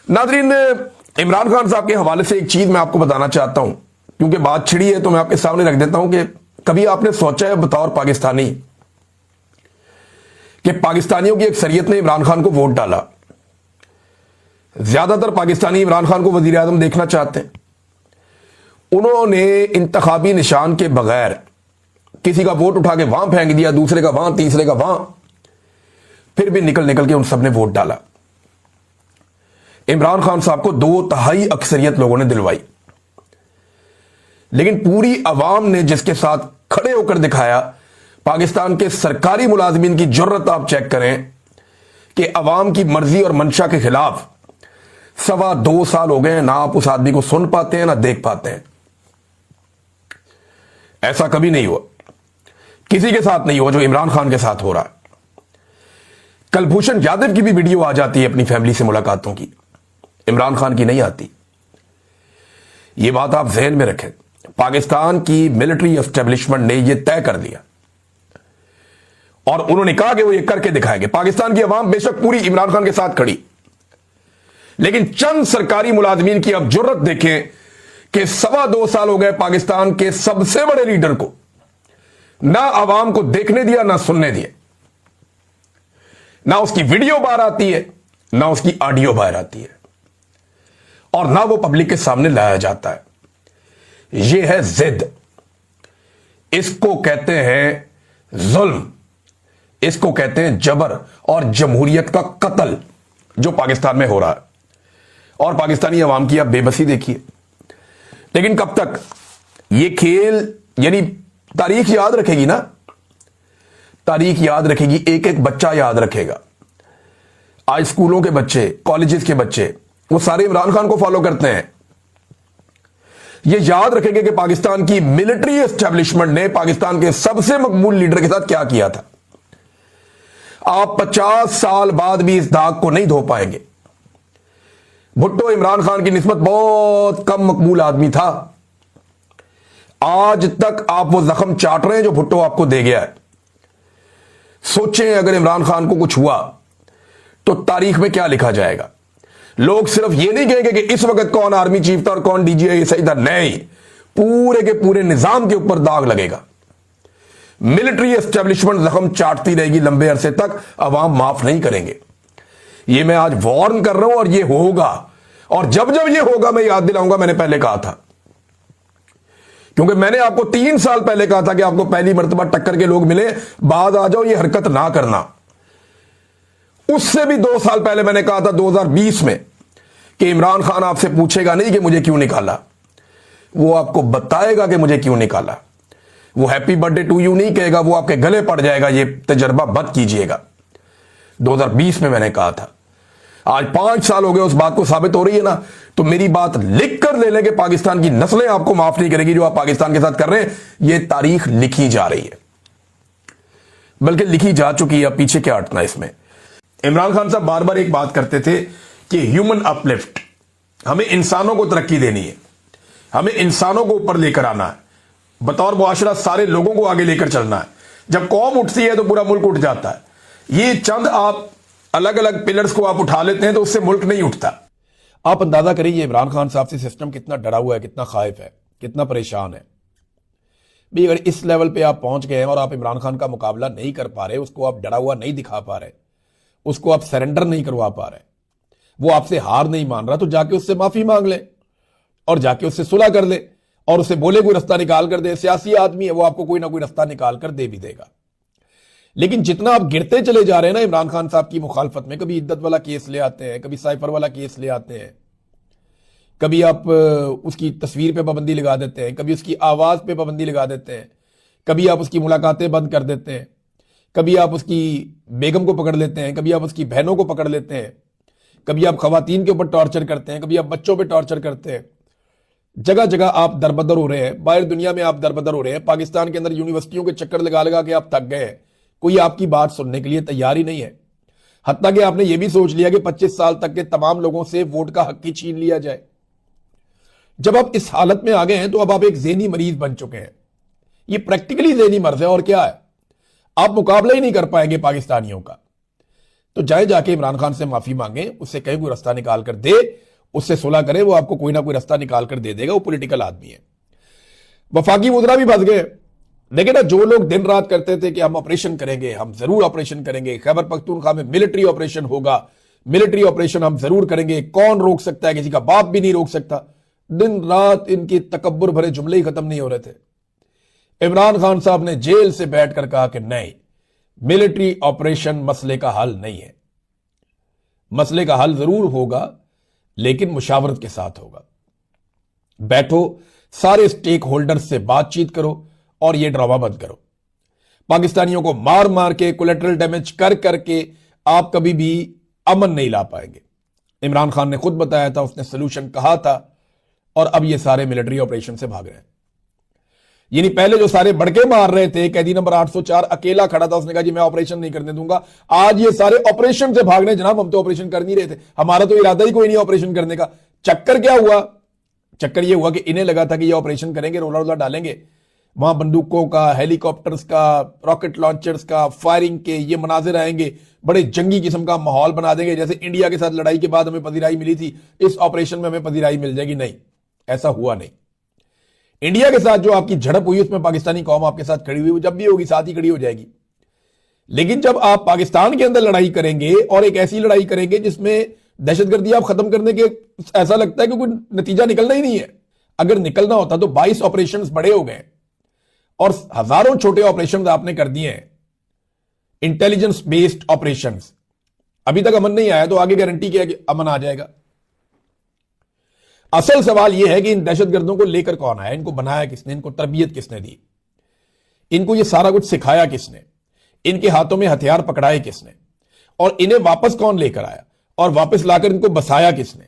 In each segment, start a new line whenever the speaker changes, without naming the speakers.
नाज़रीन, इमरान खान साहब के हवाले से एक चीज मैं आपको बताना चाहता हूं, क्योंकि बात छिड़ी है तो मैं आपके सामने रख देता हूं कि कभी आपने सोचा है बतौर पाकिस्तानी कि पाकिस्तानियों की अक्सरियत ने इमरान खान को वोट डाला। ज्यादातर पाकिस्तानी इमरान खान को वजीर आजम देखना चाहते हैं। उन्होंने इंतखाबी निशान के बगैर किसी का वोट उठा के वहां फेंक दिया, दूसरे का वहां, तीसरे का वहां, फिर भी निकल निकल के उन सब ने वोट डाला। इमरान खान साहब को 2/3 अक्सरियत लोगों ने दिलवाई, लेकिन पूरी अवाम ने जिसके साथ खड़े होकर दिखाया, पाकिस्तान के सरकारी मुलाजमीन की जुर्रत आप चेक करें कि अवाम की मर्जी और मंशा के खिलाफ 2.25 साल हो गए हैं, ना आप उस आदमी को सुन पाते हैं ना देख पाते हैं। ऐसा कभी नहीं हुआ, किसी के साथ नहीं हुआ जो इमरान खान के साथ हो रहा है। कुलभूषण यादव की भी वीडियो आ जाती है अपनी फैमिली से मुलाकातों की, इमरान खान की नहीं आती। यह बात आप जहन में रखें। पाकिस्तान की मिलिट्री एस्टेब्लिशमेंट ने यह तय कर दिया और उन्होंने कहा कि वो ये करके दिखाएंगे। पाकिस्तान की अवाम बेशक पूरी इमरान खान के साथ खड़ी, लेकिन चंद सरकारी मुलाजमीन की अब जुर्रत देखें कि 2.25 साल हो गए पाकिस्तान के सबसे बड़े लीडर को ना अवाम को देखने दिया, ना सुनने दिया। ना उसकी वीडियो बाहर आती है, ना उसकी ऑडियो बाहर आती है, और ना वो पब्लिक के सामने लाया जाता है। यह है जिद, इसको कहते हैं जुल्म, इसको कहते हैं जबर और जमहूरियत का कत्ल जो पाकिस्तान में हो रहा है। और पाकिस्तानी अवाम की आप बेबसी देखिए। लेकिन कब तक ये खेल, यानी तारीख याद रखेगी ना, तारीख याद रखेगी, एक एक बच्चा याद रखेगा। आज स्कूलों के बच्चे, कॉलेजेस के बच्चे, वो सारे इमरान खान को फॉलो करते हैं। ये याद रखेंगे कि पाकिस्तान की मिलिट्री एस्टेब्लिशमेंट ने पाकिस्तान के सबसे मकबूल लीडर के साथ क्या किया था। आप 50 साल बाद भी इस दाग को नहीं धो पाएंगे। भुट्टो इमरान खान की निस्बत बहुत कम मकबूल आदमी था। आज तक आप वो जख्म चाट रहे हैं जो भुट्टो आपको दे गया है। सोचें अगर इमरान खान को कुछ हुआ तो तारीख में क्या लिखा जाएगा। लोग सिर्फ ये नहीं कहेंगे कि इस वक्त कौन आर्मी चीफ था और कौन डीजीआई सही था, नहीं, पूरे के पूरे निजाम के ऊपर दाग लगेगा। मिलिट्री एस्टेब्लिशमेंट जख्म चाटती रहेगी लंबे अरसे तक, अवाम माफ नहीं करेंगे। ये मैं आज वार्न कर रहा हूं और ये होगा, और जब जब ये होगा मैं याद दिलाऊंगा, मैंने पहले कहा था, क्योंकि मैंने आपको 3 साल पहले कहा था कि आपको पहली मर्तबा टक्कर के लोग मिले, बाद आ जाओ, ये हरकत ना करना। उससे भी 2 साल पहले मैंने कहा था 2020 में कि इमरान खान आपसे पूछेगा नहीं कि मुझे क्यों निकाला, वो आपको बताएगा कि मुझे क्यों निकाला। वो हैप्पी बर्थडे टू यू नहीं कहेगा, वो आपके गले पड़ जाएगा। ये तजर्बा मत कीजिएगा। 2020 में मैंने कहा था। आज 5 साल हो गए, उस बात को साबित हो रही है ना। तो मेरी बात लिख कर ले लें कि पाकिस्तान की नस्लें आपको माफ नहीं करेगी। जो आप पाकिस्तान के साथ कर रहे हैं, यह तारीख लिखी जा रही है, बल्कि लिखी जा चुकी है। अब पीछे क्या हटना इसमें। इमरान खान साहब बार बार एक बात करते थे कि ह्यूमन अपलिफ्ट, हमें इंसानों को तरक्की देनी है, हमें इंसानों को ऊपर लेकर आना है, बतौर मुआशरा सारे लोगों को आगे लेकर चलना है। जब कौम उठती है तो पूरा मुल्क उठ जाता है। ये चंद आप अलग अलग पिलर्स को आप उठा लेते हैं तो उससे मुल्क नहीं उठता। आप अंदाजा करिए इमरान खान साहब से सिस्टम कितना डरा हुआ है, कितना खाइफ है, कितना परेशान है। भाई अगर इस लेवल पे आप पहुंच गए हैं और आप इमरान खान का मुकाबला नहीं कर पा रहे, उसको आप डरा हुआ नहीं दिखा पा रहे, उसको आप सरेंडर नहीं करवा पा रहे, वो आपसे हार नहीं मान रहा, तो जाके उससे माफी मांग ले और जाके उससे सुलह कर ले और उसे बोले कोई रास्ता निकाल कर दे। सियासी आदमी है, वो आपको कोई ना कोई रास्ता निकाल कर दे भी देगा। लेकिन जितना आप गिरते चले जा रहे हैं ना इमरान खान साहब की मुखालफत में, कभी इद्दत वाला केस ले आते हैं, कभी साइफर वाला केस ले आते हैं, कभी आप उसकी तस्वीर पे पाबंदी लगा देते हैं, कभी उसकी आवाज पे पाबंदी लगा देते हैं, कभी आप उसकी मुलाकातें बंद कर देते हैं, कभी आप उसकी बेगम को पकड़ लेते हैं, कभी आप उसकी बहनों को पकड़ लेते हैं, कभी आप खवातीन के ऊपर टॉर्चर करते हैं, कभी आप बच्चों पे टॉर्चर करते हैं। जगह जगह आप दरबदर हो रहे हैं, बाहर दुनिया में आप दरबदर हो रहे हैं। पाकिस्तान के अंदर यूनिवर्सिटियों के चक्कर लगा लगा के आप थक गए हैं, कोई आपकी बात सुनने के लिए तैयार ही नहीं है। हत्ता कि आपने यह भी सोच लिया कि 25 साल तक के तमाम लोगों से वोट का हक ही छीन लिया जाए। जब आप इस हालत में आ गए हैं तो अब आप एक ज़हनी मरीज बन चुके हैं। ये प्रैक्टिकली ज़हनी मर्ज है और क्या है। आप मुकाबला ही नहीं कर पाएंगे पाकिस्तानियों का। तो जाए जाके इमरान खान से माफी मांगे, उससे कहीं कोई रास्ता निकाल कर दे, उससे सुलह करे, वो आपको कोई ना कोई रास्ता निकाल कर दे देगा। वो पॉलिटिकल आदमी है। वफाकी वुज़रा भी फंस गए। देखिए ना, जो लोग दिन रात करते थे कि हम ऑपरेशन करेंगे, हम जरूर ऑपरेशन करेंगे, खैबर पख्तूनख्वा में मिलिट्री ऑपरेशन होगा, मिलिट्री ऑपरेशन हम जरूर करेंगे, कौन रोक सकता है, किसी का बाप भी नहीं रोक सकता। दिन रात इनकी तकब्बुर भरे जुमले ही खत्म नहीं हो रहे थे। इमरान खान साहब ने जेल से बैठकर कहा कि नहीं, मिलिट्री ऑपरेशन मसले का हल नहीं है। मसले का हल जरूर होगा, लेकिन मुशावरत के साथ होगा। बैठो, सारे स्टेक होल्डर्स से बातचीत करो और यह ड्रामा बंद करो। पाकिस्तानियों को मार मार के, कोलेटरल डैमेज कर करके आप कभी भी अमन नहीं ला पाएंगे। इमरान खान ने खुद बताया था, उसने सोल्यूशन कहा था, और अब ये सारे मिलिट्री ऑपरेशन से भाग रहे हैं। यानी पहले जो सारे बड़के मार रहे थे, कैदी नंबर 804 अकेला खड़ा था, उसने कहा जी मैं ऑपरेशन नहीं करने दूंगा। आज ये सारे ऑपरेशन से भाग रहे हैं। जनाब हम तो ऑपरेशन कर नहीं रहे थे, हमारा तो इरादा ही कोई नहीं ऑपरेशन करने का। चक्कर क्या हुआ? चक्कर ये हुआ कि इन्हें लगा था कि ये ऑपरेशन करेंगे, रोला रोला डालेंगे, वहां बंदूकों का, हेलीकॉप्टर्स का, रॉकेट लॉन्चर्स का, फायरिंग के ये मनाजिर आएंगे, बड़े जंगी किस्म का माहौल बना देंगे। जैसे इंडिया के साथ लड़ाई के बाद हमें पजीराई मिली थी, इस ऑपरेशन में हमें पजीराई मिल जाएगी। नहीं, ऐसा हुआ नहीं। इंडिया के साथ जो आपकी झड़प हुई, उसमें पाकिस्तानी कौम आपके साथ खड़ी हुई, वो जब भी होगी साथ ही खड़ी हो जाएगी। लेकिन जब आप पाकिस्तान के अंदर लड़ाई करेंगे, और एक ऐसी लड़ाई करेंगे जिसमें दहशतगर्दी आप खत्म करने के, ऐसा लगता है कि कोई नतीजा निकलना ही नहीं है। अगर निकलना होता तो 22 ऑपरेशंस बड़े हो गए और हजारों छोटे ऑपरेशंस आपने कर दिए हैं, इंटेलिजेंस बेस्ड ऑपरेशंस। अभी तक अमन नहीं आया, तो आगे गारंटी क्या है कि अमन आ जाएगा? असल सवाल यह है कि इन दहशतगर्दों को लेकर कौन आया, इनको बनाया किसने, इनको तरबियत किसने दी, इनको यह सारा कुछ सिखाया किसने, इनके हाथों में हथियार पकड़ाए किसने, और इन्हें वापस कौन लेकर आया, और वापस लाकर इनको बसाया किसने?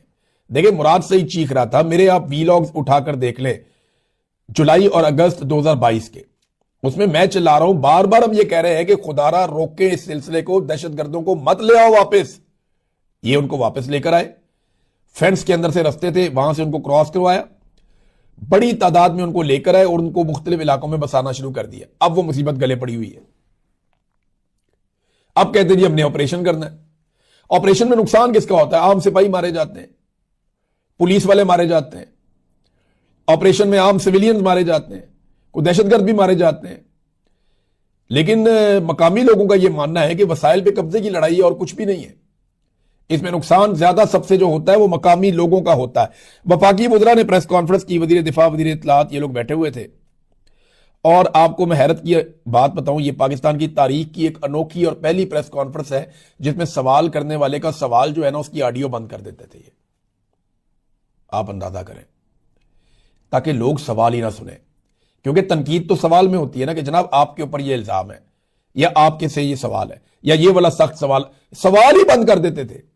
देखिए, मुराद से ही चीख रहा था, मेरे आप वीलॉग्स उठाकर देख ले जुलाई और अगस्त 2022 के, उसमें मैं चिल्ला रहा हूं, बार बार हम ये कह रहे हैं कि खुदारा रोके इस सिलसिले को, दहशतगर्दों को मत ले आओ वापस। ये उनको वापस लेकर आए, फेंस के अंदर से रास्ते थे, वहां से उनको क्रॉस करवाया, बड़ी तादाद में उनको लेकर आए और उनको मुख्तलिफ इलाकों में बसाना शुरू कर दिया। अब वो मुसीबत गले पड़ी हुई है। अब कहते जी हमने ऑपरेशन करना है। ऑपरेशन में नुकसान किसका होता है? आम सिपाही मारे जाते हैं, पुलिस वाले मारे जाते हैं, ऑपरेशन में आम सिविलियंस मारे जाते हैं, कुछ दहशतगर्द भी मारे जाते हैं। लेकिन मकामी लोगों का यह मानना है कि वसाइल पे कब्जे की लड़ाई है और कुछ भी नहीं है। इसमें नुकसान ज्यादा सबसे जो होता है वो मकामी लोगों का होता है। वफाकी वुज़रा ने प्रेस कॉन्फ्रेंस की, वजीर दिफा, वजीर इत्तलात, ये लोग बैठे हुए थे। और आपको मैं हैरत की बात बताऊं, ये पाकिस्तान की तारीख की एक अनोखी और पहली प्रेस कॉन्फ्रेंस है जिसमें सवाल करने वाले का सवाल जो है ना, उसकी ऑडियो बंद कर देते थे। ये आप अंदाजा करें, ताकि लोग सवाल ही ना सुने, क्योंकि तनकीद तो सवाल में होती है ना कि जनाब आपके ऊपर ये इल्जाम है, या आपके से ये सवाल है, या ये वाला सख्त सवाल ही बंद कर देते थे।